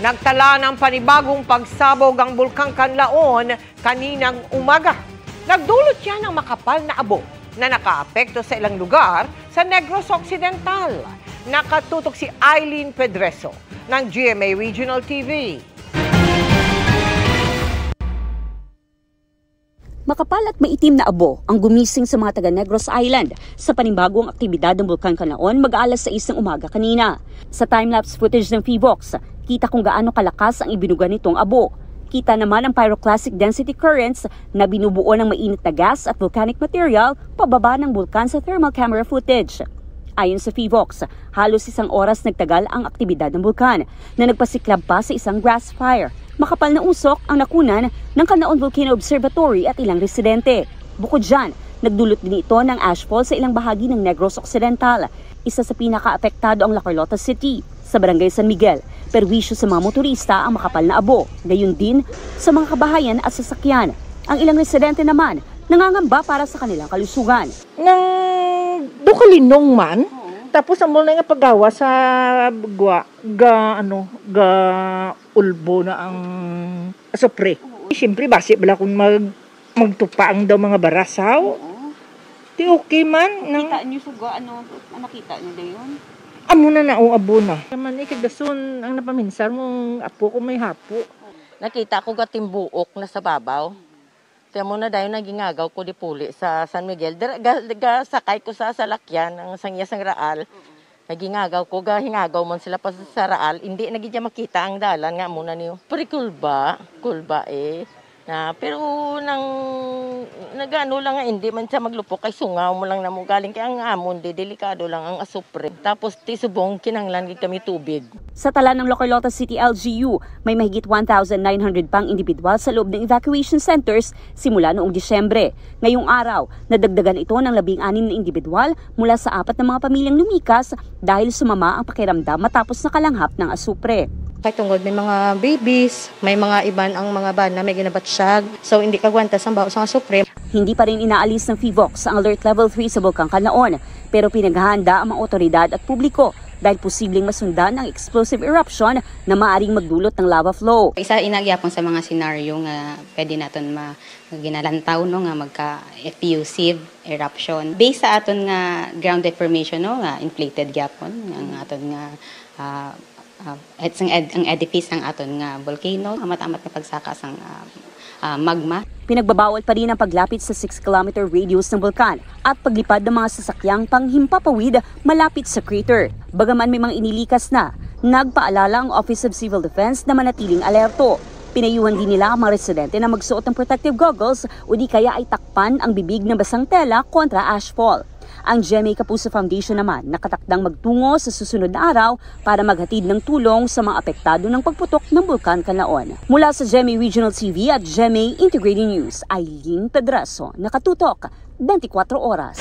Nagtala ng panibagong pagsabog ang Bulkang Kanlaon kaninang umaga. Nagdulot siya ng makapal na abo na nakaapekto sa ilang lugar sa Negros Occidental. Nakatutok si Eileen Pedreso ng GMA Regional TV. Makapal at maitim na abo ang gumising sa mga taga Negros Island sa panibagong aktibidad ng Bulkang Kanlaon mag-alas 6 ng umaga kanina. Sa time-lapse footage ng PHIVOX, kita kung gaano kalakas ang ibinuga nitong abo. Kita naman ang pyroclastic density currents na binubuo ng mainit na gas at volcanic material pababa ng bulkan sa thermal camera footage. Ayon sa PHIVOX, halos 1 oras nagtagal ang aktibidad ng bulkan na nagpasiklab pa sa isang grass fire. Makapal na usok ang nakunan ng Kanlaon Volcano Observatory at ilang residente. Bukod dyan, nagdulot din ito ng ashfall sa ilang bahagi ng Negros Occidental. Isa sa pinaka-apektado ang La Carlota City, sa Barangay San Miguel. Perwisyo sa mga motorista ang makapal na abo, gayon din sa mga kabahayan at sasakyan. Ang ilang residente naman nangangamba para sa kanilang kalusugan. Nang dukalinong man, tapos ang mula nga paggawa sa ulbo na ang asopre. Siyempre, basi bala kung magtupaang daw mga barasaw. Di okay man. Nakita niyo suga, ano nakita niyo na yun? Amo na na o abo na. Naman ikagasun ang napaminsan mong apo ko may hapo. Nakita ko gatimbuok na sa babaw. Kaya muna dahil nagingagaw ko di puli sa San Miguel. Sakay ko sa salakyan ng sangyas ng Raal. Nagingagaw ko, hingagaw man sila pa sa Raal. Hindi nagigya makita ang dalan nga muna niyo. Pero kulba eh. Pero nagano lang nga hindi man siya maglupok kay sungaw mo lang na mo galing kaya ang amon delikado lang ang asupre. Tapos tisubong kinanglan kami tubig. Sa tala ng La Carlota City LGU, may mahigit 1,900 pang individual sa loob ng evacuation centers simula noong Disyembre. Ngayong araw, nadagdagan ito ng 16 na individual mula sa 4 na mga pamilyang lumikas dahil sumama ang pakiramdam matapos nakalanghap ng asupre. Kay tungod may mga babies, may mga iban ang mga bana, may ginabatsyag. So hindi kagwantas ang baos ng asupre. Hindi pa rin inaalis ng PHIVOX ang Alert Level 3 sa Bulkang Kanlaon, pero pinaghahanda ang mga otoridad at publiko dahil posibleng masundan ang explosive eruption na maaaring magdulot ng lava flow. Isa inagyapon sa mga senaryo nga pwede naton ginalantaw no nga magka-effusive eruption. Based sa aton nga ground deformation no nga inflated gyapon ang aton nga ang edifice ng aton nga volcano, matamat na pagsakas ang magma. Pinagbabawal pa rin ang paglapit sa 6-kilometer radius ng bulkan at paglipad ng mga sasakyang panghimpapawid malapit sa crater. Bagaman may mga inilikas na, nagpaalala ang Office of Civil Defense na manatiling alerto. Pinayuhan din nila ang mga residente na magsuot ng protective goggles o di kaya ay takpan ang bibig ng basang tela kontra ashfall. Ang GMA Kapuso Foundation naman nakatakdang magtungo sa susunod na araw para maghatid ng tulong sa mga apektado ng pagputok ng Bulkang Kanlaon. Mula sa GMA Regional TV at GMA Integrated News, Eileen Pedreso, nakatutok 24 oras.